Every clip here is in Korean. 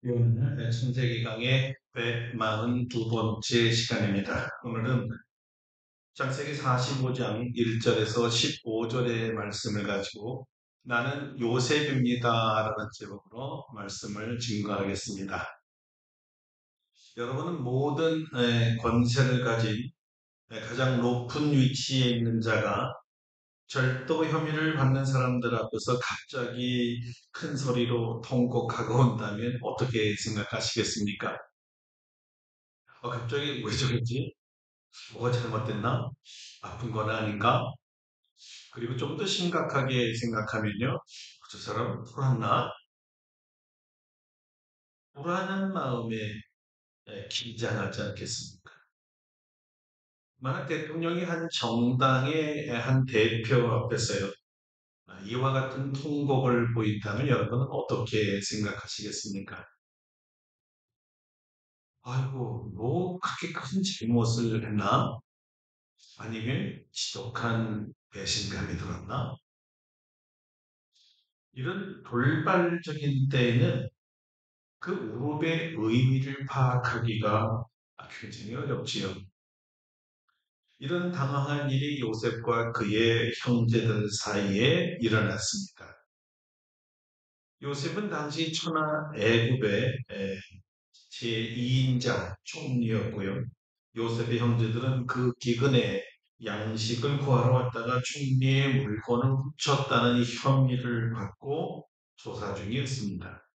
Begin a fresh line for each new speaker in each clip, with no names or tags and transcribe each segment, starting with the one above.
이거는 창세기 강의 142번째 시간입니다. 오늘은 창세기 45장 1절에서 15절의 말씀을 가지고 나는 요셉입니다라는 제목으로 말씀을 증거하겠습니다. 여러분은 모든 권세를 가진 가장 높은 위치에 있는 자가 절도 혐의를 받는 사람들 앞에서 갑자기 큰 소리로 통곡하고 온다면 어떻게 생각하시겠습니까? 갑자기 왜 저러지? 뭐가 잘못됐나? 아픈 건 아닌가? 그리고 좀 더 심각하게 생각하면요. 저 사람 불안나? 불안한 마음에 긴장하지 않겠습니까? 만약 대통령이 한 정당의 한 대표 앞에서요. 이와 같은 통곡을 보인다면 여러분은 어떻게 생각하시겠습니까? 아이고, 뭐 그렇게 큰 잘못을 했나? 아니면 지독한 배신감이 들었나? 이런 돌발적인 때에는 그 우업의 의미를 파악하기가 굉장히 어렵지요. 이런 당황한 일이 요셉과 그의 형제들 사이에 일어났습니다. 요셉은 당시 천하 애굽의 제2인자 총리였고요. 요셉의 형제들은 그 기근에 양식을 구하러 왔다가 총리의 물건을 훔쳤다는 혐의를 받고 조사 중이었습니다.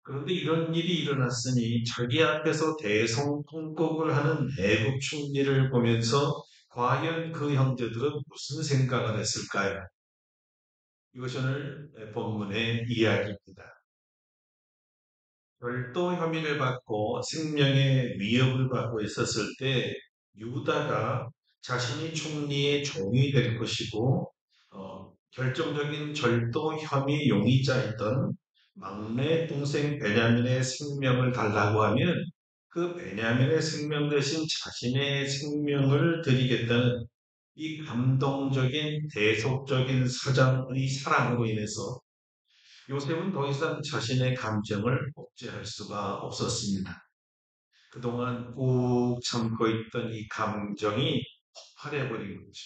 그런데 이런 일이 일어났으니 자기 앞에서 대성통곡을 하는 애국 총리를 보면서 과연 그 형제들은 무슨 생각을 했을까요? 이것이 오늘 본문의 이야기입니다. 별도 혐의를 받고 생명의 위협을 받고 있었을 때 유다가 자신이 총리의 종이 될 것이고 결정적인 절도 혐의 용의자였던 막내 동생 베냐민의 생명을 달라고 하면 그 베냐민의 생명 대신 자신의 생명을 드리겠다는 이 감동적인 대속적인 사장의 사랑으로 인해서 요셉은 더 이상 자신의 감정을 억제할 수가 없었습니다. 그동안 꾹 참고 있던 이 감정이 폭발해버린 거죠.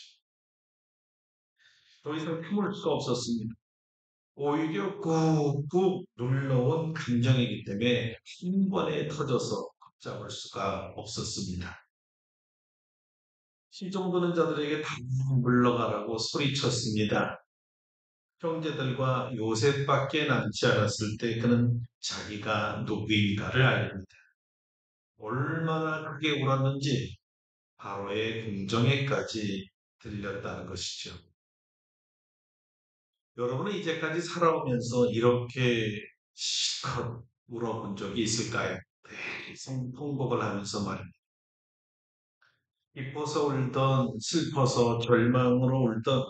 더 이상 품을 수가 없었습니다. 오히려 꾹꾹 눌러온 감정이기 때문에 한 번에 터져서 붙잡을 수가 없었습니다. 시종 드는 자들에게 다 물러가라고 소리쳤습니다. 형제들과 요셉밖에 남지 않았을 때 그는 자기가 누구인가를 알립니다. 얼마나 크게 울었는지 바로의 궁정에까지 들렸다는 것이죠. 여러분은 이제까지 살아오면서 이렇게 실컷 울어본 적이 있을까요? 계속 통곡을 하면서 말입니다. 기뻐서 울던 슬퍼서 절망으로 울던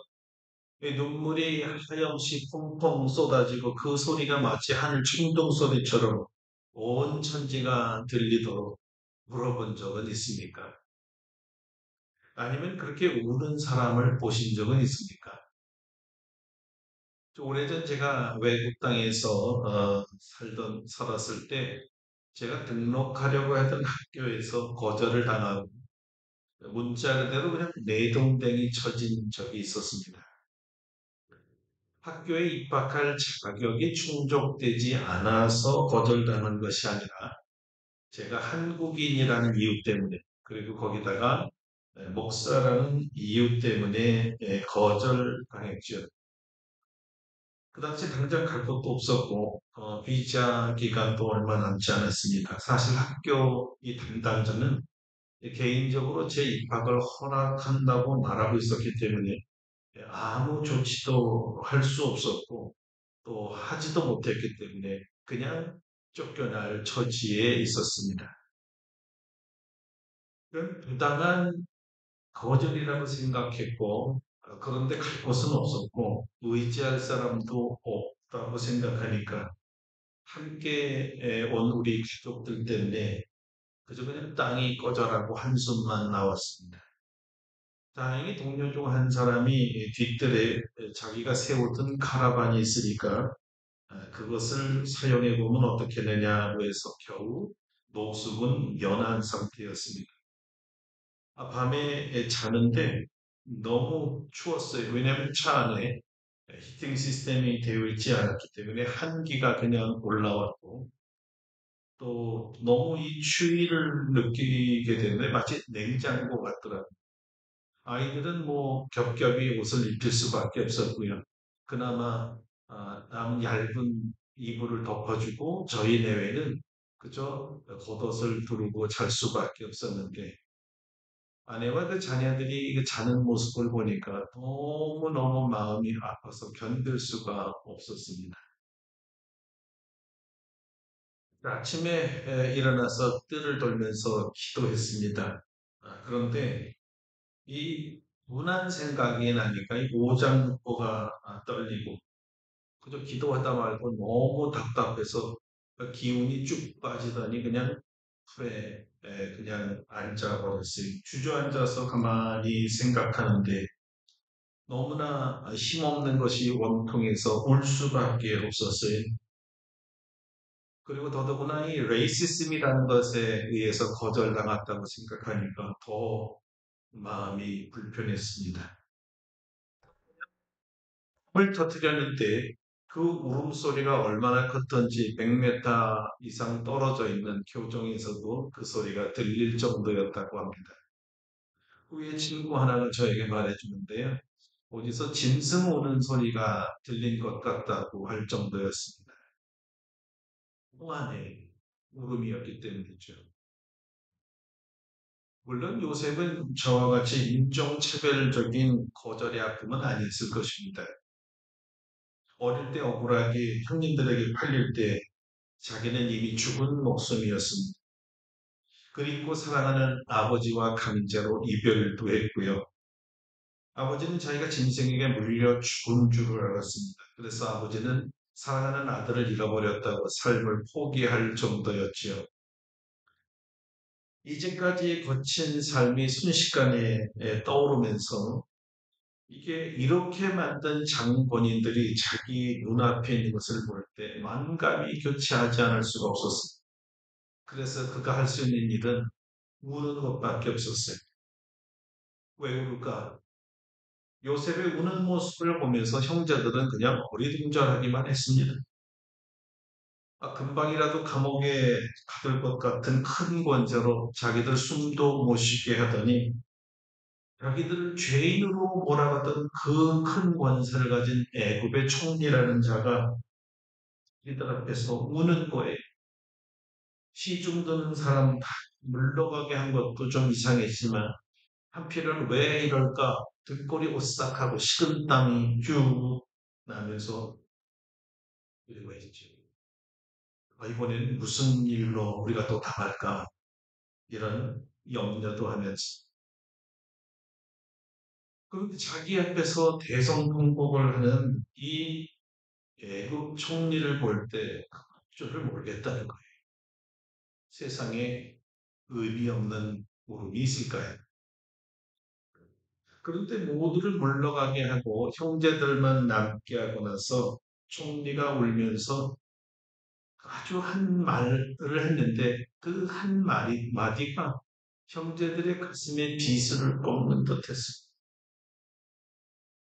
이 눈물이 하염시 펑펑 쏟아지고 그 소리가 마치 하늘 충동 소리처럼 온 천지가 들리도록 물어본 적은 있습니까? 아니면 그렇게 우는 사람을 보신 적은 있습니까? 오래전 제가 외국 땅에서 살았을 때 제가 등록하려고 하던 학교에서 거절을 당하고 문자 그대로 그냥 내동댕이 쳐진 적이 있었습니다. 학교에 입학할 자격이 충족되지 않아서 거절당한 것이 아니라 제가 한국인이라는 이유 때문에 그리고 거기다가 목사라는 이유 때문에 거절당했죠. 그 당시 당장 갈 곳도 없었고 비자 기간도 얼마 남지 않았습니다. 사실 학교 이 담당자는 개인적으로 제 입학을 허락한다고 말하고 있었기 때문에 아무 조치도 할 수 없었고 또 하지도 못했기 때문에 그냥 쫓겨날 처지에 있었습니다. 그런 부당한 거절이라고 생각했고 그런데 갈 곳은 없었고 의지할 사람도 없다고 생각하니까 함께 온 우리 가족들 때문에 그저 그냥 땅이 꺼져라고 한숨만 나왔습니다. 다행히 동료 중 한 사람이 뒤뜰에 자기가 세우던 카라반이 있으니까 그것을 사용해 보면 어떻게 되냐고 해서 겨우 노숙은 면한 상태였습니다. 밤에 자는데 너무 추웠어요. 왜냐하면 차 안에 히팅 시스템이 되어 있지 않았기 때문에 한기가 그냥 올라왔고 또 너무 이 추위를 느끼게 되는데 마치 냉장고 같더라고요. 아이들은 뭐 겹겹이 옷을 입힐 수밖에 없었고요. 그나마 남 얇은 이불을 덮어주고 저희 내외는 그저 겉옷을 두르고 잘 수밖에 없었는데 아내와 그 자녀들이 그 자는 모습을 보니까 너무너무 마음이 아파서 견딜 수가 없었습니다. 아침에 일어나서 뜰을 돌면서 기도했습니다. 그런데 이 분한 생각이 나니까 이 오장육부가 떨리고 그저 기도하다 말고 너무 답답해서 그 기운이 쭉 빠지더니 그냥 풀에 그냥 앉아버렸어요. 주저앉아서 가만히 생각하는데 너무나 힘없는 것이 원통해서 울 수밖에 없었어요. 그리고 더더구나 이 레이시즘이라는 것에 의해서 거절당했다고 생각하니까 더 마음이 불편했습니다. 을 터뜨렸는데 그 울음소리가 얼마나 컸던지 100m 이상 떨어져 있는 교정에서도 그 소리가 들릴 정도였다고 합니다. 후에 친구 하나가 저에게 말해주는데요. 어디서 짐승 우는 소리가 들린 것 같다고 할 정도였습니다. 또한의 울음이었기 때문이죠. 물론 요셉은 저와 같이 인종차별적인 거절의 아픔은 아니었을 것입니다. 어릴 때 억울하게 형님들에게 팔릴 때 자기는 이미 죽은 목숨이었습니다. 그리고 사랑하는 아버지와 강제로 이별도 했고요. 아버지는 자기가 짐승에게 물려 죽은 줄 알았습니다. 그래서 아버지는 사랑하는 아들을 잃어버렸다고 삶을 포기할 정도였지요. 이제까지 거친 삶이 순식간에 떠오르면서 이게 이렇게 만든 장본인들이 자기 눈앞에 있는 것을 볼 때 만감이 교체하지 않을 수가 없었습니다. 그래서 그가 할 수 있는 일은 우는 것밖에 없었어요. 왜 울까? 요셉의 우는 모습을 보면서 형제들은 그냥 어리둥절하기만 했습니다. 금방이라도 감옥에 가둘 것 같은 큰 권세로 자기들 숨도 못 쉬게 하더니 자기들을 죄인으로 몰아가던 그 큰 권세를 가진 애굽의 총리라는 자가 이들 앞에서 우는 거예요. 시중 드는 사람 다 물러가게 한 것도 좀 이상했지만 한편으로는 왜 이럴까 등골이 오싹하고 식은땀이 쭉 나면서 그리고 있죠. 이번에는 무슨 일로 우리가 또 당할까 이런 염려도 하면서 그 자기 앞에서 대성통곡을 하는 이 애국 총리를 볼 때 줄을 모르겠다는 거예요. 세상에 의미 없는 울음이 있을까요? 그런데 모두를 물러가게 하고 형제들만 남게 하고 나서 총리가 울면서 아주 한 말을 했는데 그 한 마디가 형제들의 가슴에 비수를 꺾는 듯했습니다.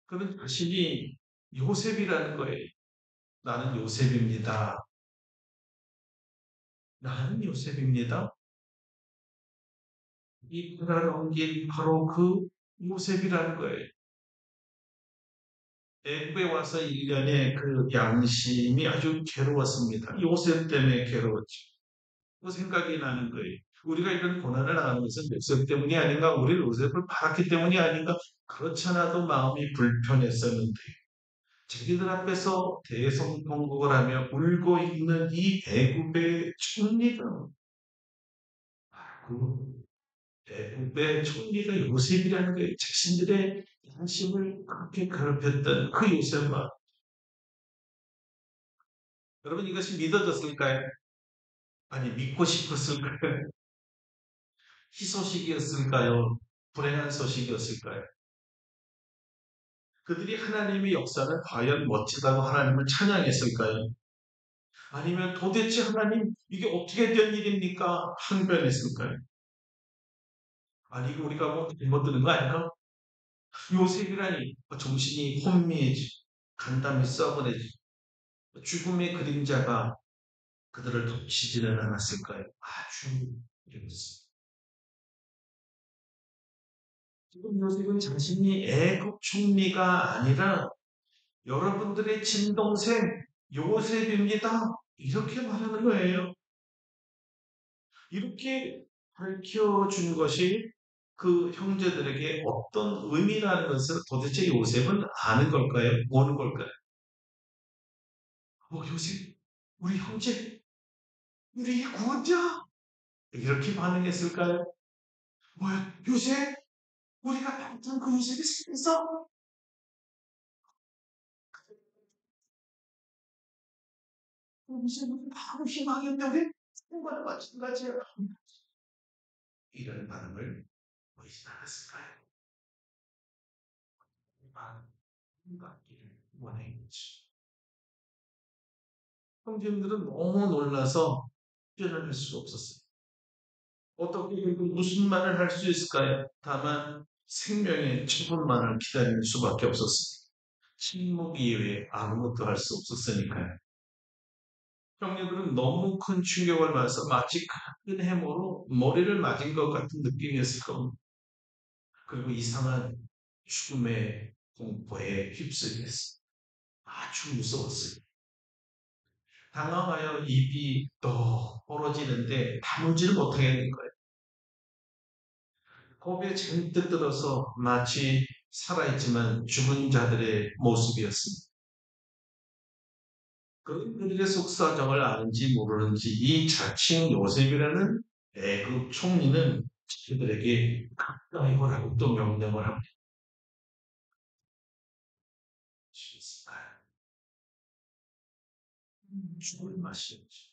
그는 자신이 요셉이라는 거예요. 나는 요셉입니다. 나는 요셉입니다. 이 바다를 옮긴 바로 그 요셉이라는 거예요. 애굽에 와서 1년의 그 양심이 아주 괴로웠습니다. 요셉 때문에 괴로웠죠. 그 생각이 나는 거예요. 우리가 이런 고난을 당하는 것은 요셉 때문이 아닌가? 우리 요셉을 팔았기 때문이 아닌가? 그렇지 않아도 마음이 불편했었는데 자기들 앞에서 대성통곡을 하며 울고 있는 이 애굽의 총리가 그 애굽의 총리가 요셉이라는 게 자신들의 양심을 그렇게 괴롭혔던 그 요셉과 여러분 이것이 믿어졌을까요? 아니 믿고 싶었을까요? 희소식이었을까요? 불행한 소식이었을까요? 그들이 하나님의 역사는 과연 멋지다고 하나님을 찬양했을까요? 아니면 도대체 하나님 이게 어떻게 된 일입니까? 항변했을까요? 아니 이거 우리가 뭐 잘못 들은 거 아닌가? 요셉이라니 정신이 혼미해지 간담이 썩어내지 죽음의 그림자가 그들을 덮치지는 않았을까요? 아주 이랬습니다. 지금 요셉은 자신이 애국 총리가 아니라 여러분들의 친동생 요셉입니다. 이렇게 말하는 거예요. 이렇게 밝혀준 것이 그 형제들에게 어떤 의미라는 것을 도대체 요셉은 아는 걸까요? 모르는 걸까요? 요셉, 우리 형제, 우리 구원자! 이렇게 반응했을까요? 뭐야, 요셉? 우리가 봤던 그 요셉이 살아있어? 요셉은 바로 희망이었는데 우리 생과는 마찬가지야. 이런 반응을 보이지 않았을까요? 받기를 원했지. 형제들은 너무 놀라서 표현을 할 수가 없었어요. 어떻게 무슨 말을 할 수 있을까요? 다만 생명의 처분만을 기다릴 수밖에 없었어요. 침묵 이외에 아무것도 할 수 없었으니까요. 형제들은 너무 큰 충격을 받아서 마치 큰 해머로 머리를 맞은 것 같은 느낌이었을 겁니다. 그리고 이상한 죽음의 공포에 휩쓸렸어요. 아주 무서웠어요. 당황하여 입이 또 벌어지는데 다물지를 못하겠는 거예요. 겁에 잔뜩 들어서 마치 살아있지만 죽은 자들의 모습이었습니다. 그들의 속사정을 아는지 모르는지 이 자칭 요셉이라는 애굽 총리는 그들에게 가까이 오라고 또 명령을 합니다. 죽을 맛이었지.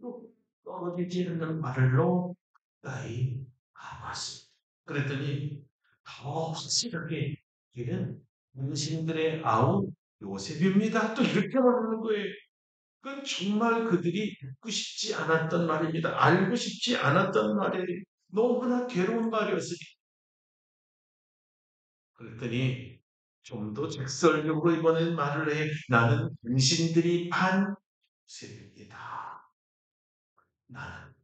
또 떨어지지 않는 말로 가까이 가봤습니다. 그랬더니 더 확실하게 이는 당신들의 아우 요셉입니다. 또 이렇게 말하는 거예요. 그건 정말 그들이 듣고 싶지 않았던 말입니다. 알고 싶지 않았던 말이에요. 너무나 괴로운 말이었으니. 그랬더니 좀 더 직설적으로 이번엔 말을 해. 나는 당신들이 반 요셉입니다. 나는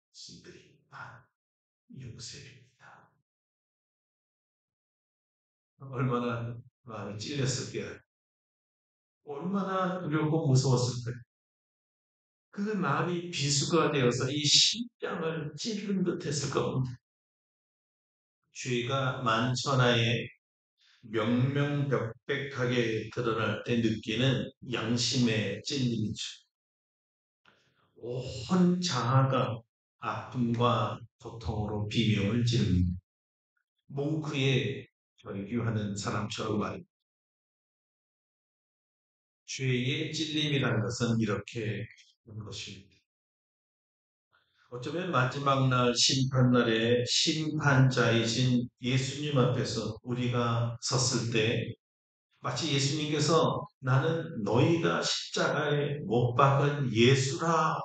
당신들이 반 요셉입니다. 얼마나 마음이 찔렸을까요? 얼마나 두렵고 무서웠을까요? 그 말이 비수가 되어서 이 심장을 찌른 듯 했을 겁니다. 죄가 만천하에 명명백백하게 드러날 때 느끼는 양심의 찔림이죠. 온 자아가 아픔과 고통으로 비명을 지릅니다. 몽크에 절규하는 사람처럼 말입니다. 죄의 찔림이라는 것은 이렇게 하는 것입니다. 어쩌면 마지막 날 심판날에 심판자이신 예수님 앞에서 우리가 섰을 때 마치 예수님께서 나는 너희가 십자가에 못 박은 예수라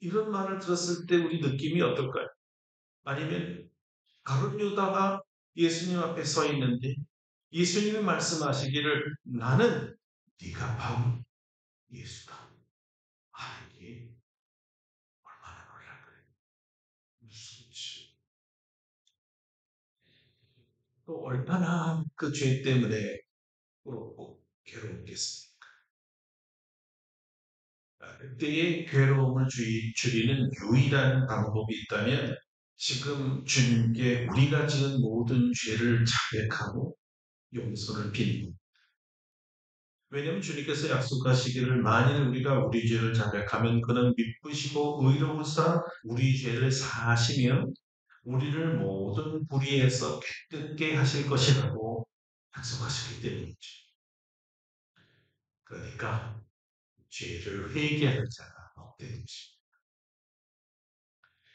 이런 말을 들었을 때 우리 느낌이 어떨까요? 아니면 가룟 유다가 예수님 앞에 서 있는데 예수님이 말씀하시기를 나는 네가 바로 예수다. 이게 얼마나 놀랄까요? 무섭지. 또 얼마나 그 죄 때문에 그렇고 괴롭겠습니까? 그때의 괴로움을 줄이는 유일한 방법이 있다면 지금 주님께 우리가 지은 모든 죄를 자백하고 용서를 빕니다. 왜냐하면 주님께서 약속하시기를 만일 우리가 우리 죄를 자백하면 그는 미쁘시고 의로우사 우리 죄를 사하시며 우리를 모든 불의에서 깨끗게 하실 것이라고 약속하셨기 때문이죠. 그러니까 죄를 회개하는 자가 없다는 것입니다.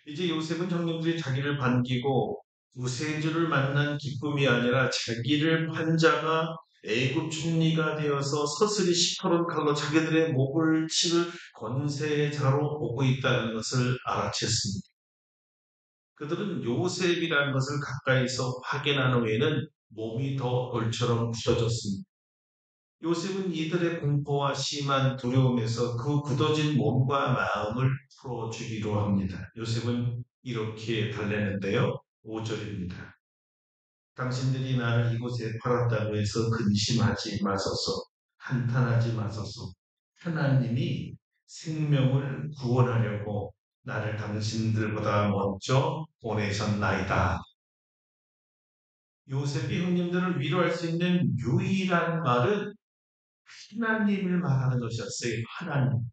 이제 요셉은 형님들이 자기를 반기고 구세주를 만난 기쁨이 아니라 자기를 판자가 애굽 총리가 되어서 서슬이 시퍼런 칼로 자기들의 목을 치를 권세자로 보고 있다는 것을 알아챘습니다. 그들은 요셉이라는 것을 가까이서 확인한 후에는 몸이 더 돌처럼 굳어졌습니다. 요셉은 이들의 공포와 심한 두려움에서 그 굳어진 몸과 마음을 풀어주기로 합니다. 요셉은 이렇게 달래는데요. 5절입니다. 당신들이 나를 이곳에 팔았다고 해서 근심하지 마소서, 한탄하지 마소서. 하나님이 생명을 구원하려고 나를 당신들보다 먼저 보내셨나이다. 요셉이 형님들을 위로할 수 있는 유일한 말은 하나님을 말하는 것이었어요. 하나님.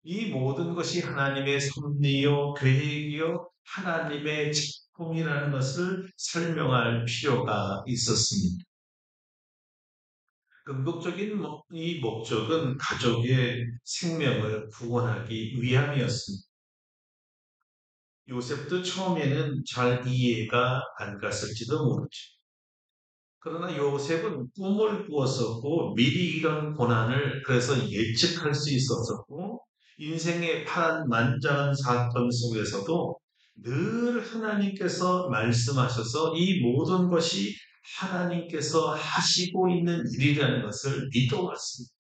이 모든 것이 하나님의 섭리요, 계획이요, 하나님의 작품이라는 것을 설명할 필요가 있었습니다. 근본적인 이 목적은 가족의 생명을 구원하기 위함이었습니다. 요셉도 처음에는 잘 이해가 안 갔을지도 모르죠. 그러나 요셉은 꿈을 꾸었었고 미리 이런 고난을 그래서 예측할 수 있었었고 인생의 파란만장한 사건 속에서도 늘 하나님께서 말씀하셔서 이 모든 것이 하나님께서 하시고 있는 일이라는 것을 믿어왔습니다.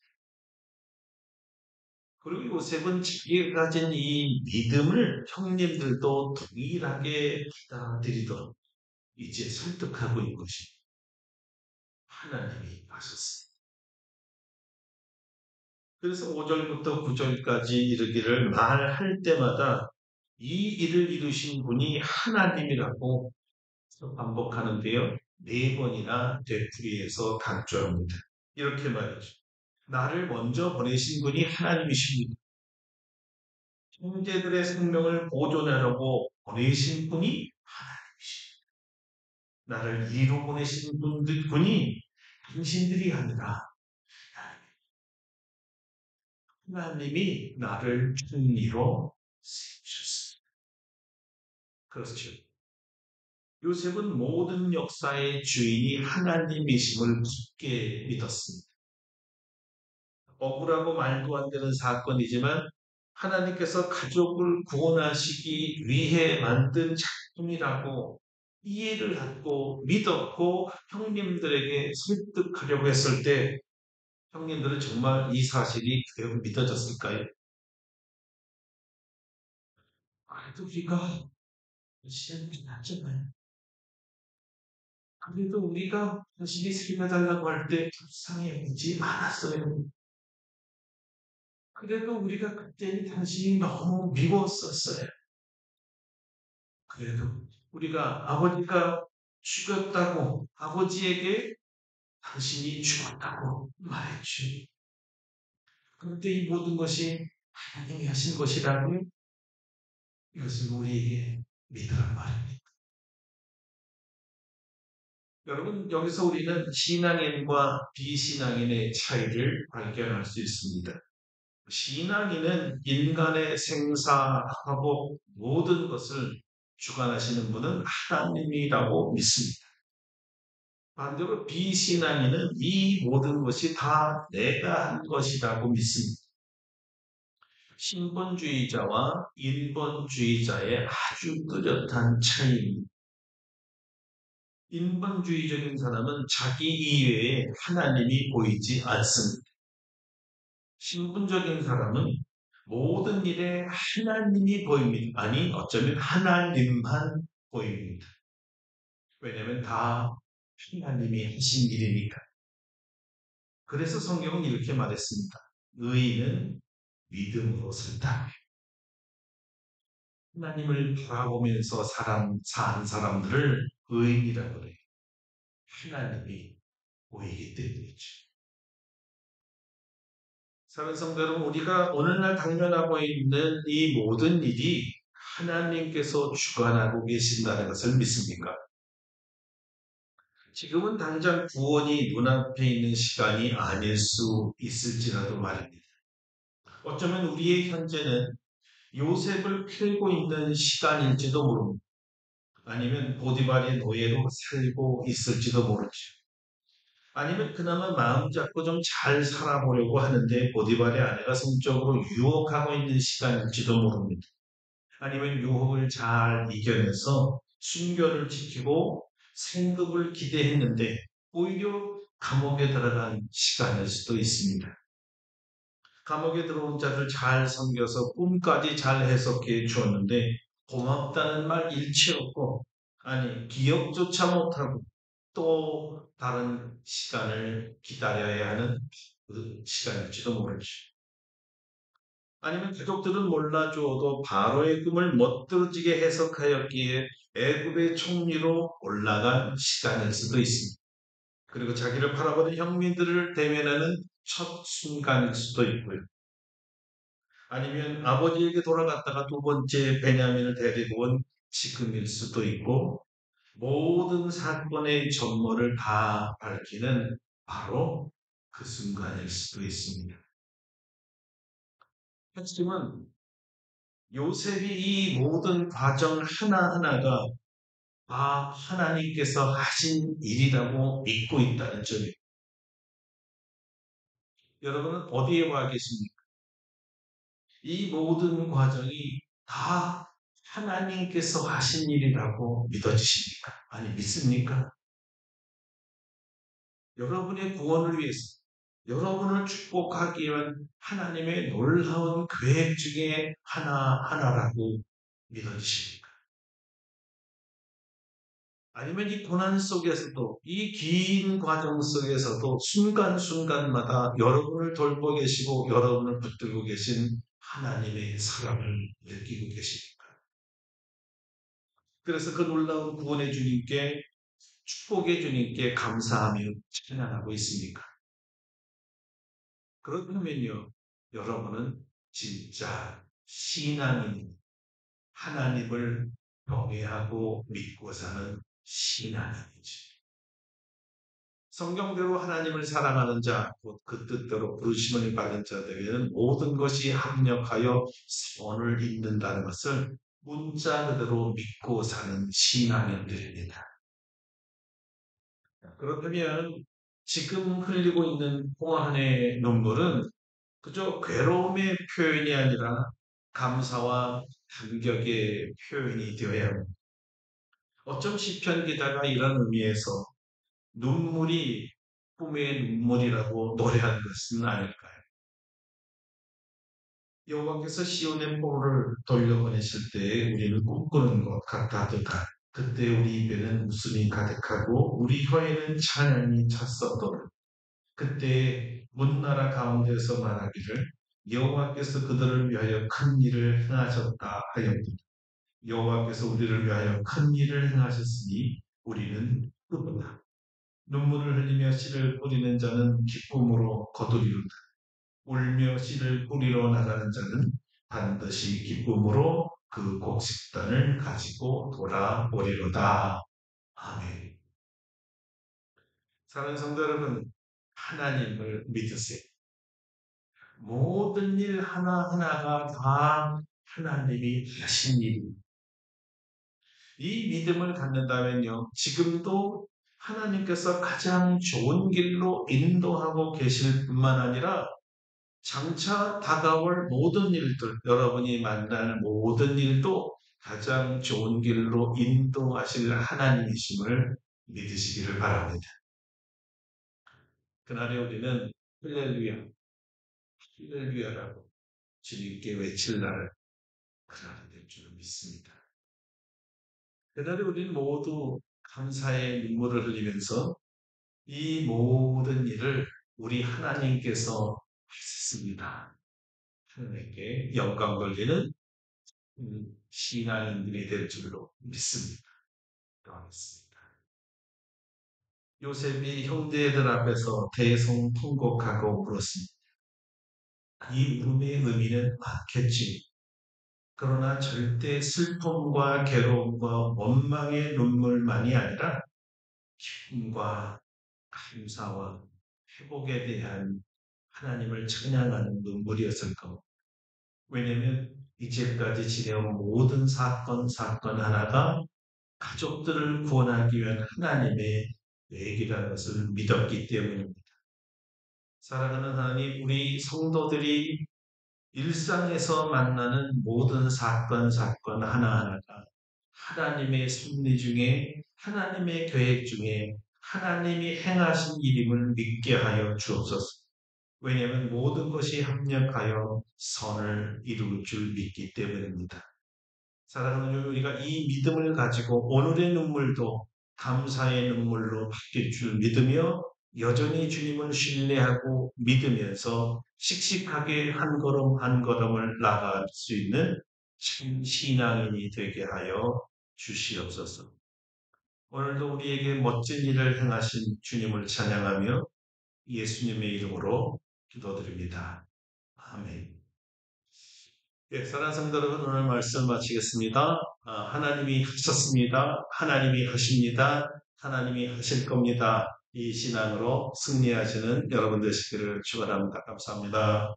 그리고 요셉은 자기가 가진 이 믿음을 형님들도 동일하게 받아들이도록 이제 설득하고 있는 것이 하나님이 하셨습니다. 그래서 5절부터 9절까지 이르기를 말할 때마다 이 일을 이루신 분이 하나님이라고 반복하는데요. 네 번이나 되풀이해서 강조합니다. 이렇게 말이죠. 나를 먼저 보내신 분이 하나님이십니다. 형제들의 생명을 보존하려고 보내신 분이 하나님이십니다. 나를 이루 보내신 분이 당신들이 아니라 하나님이 나를 총리로 세우셨습니다. 그렇죠. 요셉은 모든 역사의 주인이 하나님이심을 굳게 믿었습니다. 억울하고 말도 안 되는 사건이지만 하나님께서 가족을 구원하시기 위해 만든 작품이라고 이해를 갖고 믿었고 형님들에게 설득하려고 했을 때 형님들은 정말 이 사실이 그대로 믿어졌을까요? 그래도 우리가 시험이 났잖아요. 그래도 우리가 당신이 살려달라고 할 때 불쌍해 보지 않았어요. 그래도 우리가 그때 당신이 너무 미웠었어요. 그래도 우리가 아버지가 죽였다고 아버지에게 당신이 죽었다고 말했죠. 그런데 이 모든 것이 하나님이 하신 것이라면 이것을 우리에게 믿으란 말입니다. 여러분, 여기서 우리는 신앙인과 비신앙인의 차이를 발견할 수 있습니다. 신앙인은 인간의 생사하고 모든 것을 주관하시는 분은 하나님이라고 믿습니다. 반대로 비신앙인은 이 모든 것이 다 내가 한 것이라고 믿습니다. 신본주의자와 인본주의자의 아주 뚜렷한 차이입니다. 인본주의적인 사람은 자기 이외에 하나님이 보이지 않습니다. 신분적인 사람은 모든 일에 하나님이 보입니다. 아니, 어쩌면 하나님만 보입니다. 왜냐하면 다 하나님이 하신 일이니까. 그래서 성경은 이렇게 말했습니다. 의인은 믿음으로 산다. 하나님을 바라보면서 산 사람들을 의인이라고 그래요. 하나님이 보이기 때문이죠. 사랑하는 성도 여러분, 우리가 오늘날 당면하고 있는 이 모든 일이 하나님께서 주관하고 계신다는 것을 믿습니까? 지금은 당장 구원이 눈앞에 있는 시간이 아닐 수 있을지라도 말입니다. 어쩌면 우리의 현재는 요셉을 풀고 있는 시간일지도 모릅니다. 아니면 보디발의 노예로 살고 있을지도 모르죠. 아니면 그나마 마음 잡고 좀 잘 살아보려고 하는데 보디발의 아내가 성적으로 유혹하고 있는 시간일지도 모릅니다. 아니면 유혹을 잘 이겨내서 순결을 지키고 생급을 기대했는데 오히려 감옥에 들어간 시간일 수도 있습니다. 감옥에 들어온 자를 잘 섬겨서 꿈까지 잘 해석해 주었는데 고맙다는 말 일치 없고 아니 기억조차 못하고 또 다른 시간을 기다려야 하는 그 시간일지도 모르죠. 아니면 가족들은 몰라주어도 바로의 꿈을 멋들어지게 해석하였기에 애굽의 총리로 올라간 시간일 수도 있습니다. 그리고 자기를 바라보는 형민들을 대면하는 첫 순간일 수도 있고요. 아니면 아버지에게 돌아갔다가 두 번째 베냐민을 데리고 온 지금일 수도 있고 모든 사건의 전모를 다 밝히는 바로 그 순간일 수도 있습니다. 핵심은 요셉이 이 모든 과정 하나하나가 다 하나님께서 하신 일이라고 믿고 있다는 점이에요. 여러분은 어디에 와 계십니까? 이 모든 과정이 다 하나님께서 하신 일이라고 믿어지십니까? 아니, 믿습니까? 여러분의 구원을 위해서, 여러분을 축복하기 위한 하나님의 놀라운 계획 중에 하나하나라고 믿어지십니까? 아니면 이 고난 속에서도, 이 긴 과정 속에서도 순간순간마다 여러분을 돌보 계시고 여러분을 붙들고 계신 하나님의 사랑을 느끼고 계십니까? 그래서 그 놀라운 구원의 주님께 축복의 주님께 감사하며 찬양하고 있습니까? 그렇다면요, 여러분은 진짜 신앙인, 하나님을 경외하고 믿고 사는 신앙인이지. 성경대로 하나님을 사랑하는 자, 곧 그 뜻대로 부르심을 받은 자들에게는 모든 것이 합력하여 선을 잇는다는 것을 문자 그대로 믿고 사는 신앙인들입니다. 그렇다면 지금 흘리고 있는 홍한의 눈물은 그저 괴로움의 표현이 아니라 감사와 감격의 표현이 되어야 합니다. 어쩜 시편 기자가 이런 의미에서 눈물이 꿈의 눈물이라고 노래한 것은 아닐까요? 여호와께서 시온의 포로를 돌려보내실 때 우리는 꿈꾸는 것 같아도다. 그때 우리 입에는 웃음이 가득하고 우리 혀에는 찬양이 찼었도다. 그때 문나라 가운데서 말하기를 여호와께서 그들을 위하여 큰 일을 행하셨다 하였다. 여호와께서 우리를 위하여 큰 일을 행하셨으니 우리는 그보다 눈물을 흘리며 씨를 뿌리는 자는 기쁨으로 거두리로다. 울며 씨를 뿌리러 나가는 자는 반드시 기쁨으로 그 곡식단을 가지고 돌아오리로다. 아멘. 사랑하는 성도 여러분, 하나님을 믿으세요. 모든 일 하나하나가 다 하나님이 하신 일입니다. 이 믿음을 갖는다면요, 지금도 하나님께서 가장 좋은 길로 인도하고 계실 뿐만 아니라 장차 다가올 모든 일들, 여러분이 만날 모든 일도 가장 좋은 길로 인도하실 하나님이심을 믿으시기를 바랍니다. 그날에 우리는 할렐루야, 할렐루야라고 주님께 외칠 날, 그날이 될 줄을 믿습니다. 그날에 우리는 모두 감사의 눈물을 흘리면서 이 모든 일을 우리 하나님께서 하셨습니다. 하나님께 영광 돌리는 신앙인들이 될 줄로 믿습니다. 기도하겠습니다. 요셉이 형제들 앞에서 대성통곡하고 울었습니다. 이 울음의 의미는 많겠지. 그러나 절대 슬픔과 괴로움과 원망의 눈물만이 아니라 기쁨과 감사와 회복에 대한 하나님을 찬양하는 눈물이었을 겁니다. 왜냐하면 이제까지 지내온 모든 사건 하나가 가족들을 구원하기 위한 하나님의 계획이라는 것을 믿었기 때문입니다. 사랑하는 하나님, 우리 성도들이 일상에서 만나는 모든 사건 하나하나가 하나님의 섭리 중에 하나님의 계획 중에 하나님이 행하신 일임을 믿게 하여 주옵소서. 왜냐하면 모든 것이 합력하여 선을 이룰 줄 믿기 때문입니다. 사랑하는 우리가 이 믿음을 가지고 오늘의 눈물도 감사의 눈물로 바뀔 줄 믿으며 여전히 주님을 신뢰하고 믿으면서 씩씩하게 한 걸음 한 걸음을 나아갈 수 있는 참 신앙인이 되게 하여 주시옵소서. 오늘도 우리에게 멋진 일을 행하신 주님을 찬양하며 예수님의 이름으로 기도드립니다. 아멘. 예, 사랑하는 성도 여러분, 오늘 말씀 마치겠습니다. 하나님이 하셨습니다. 하나님이 하십니다. 하나님이 하실 겁니다. 이 신앙으로 승리하시는 여러분 되시기를 축원합니다. 감사합니다.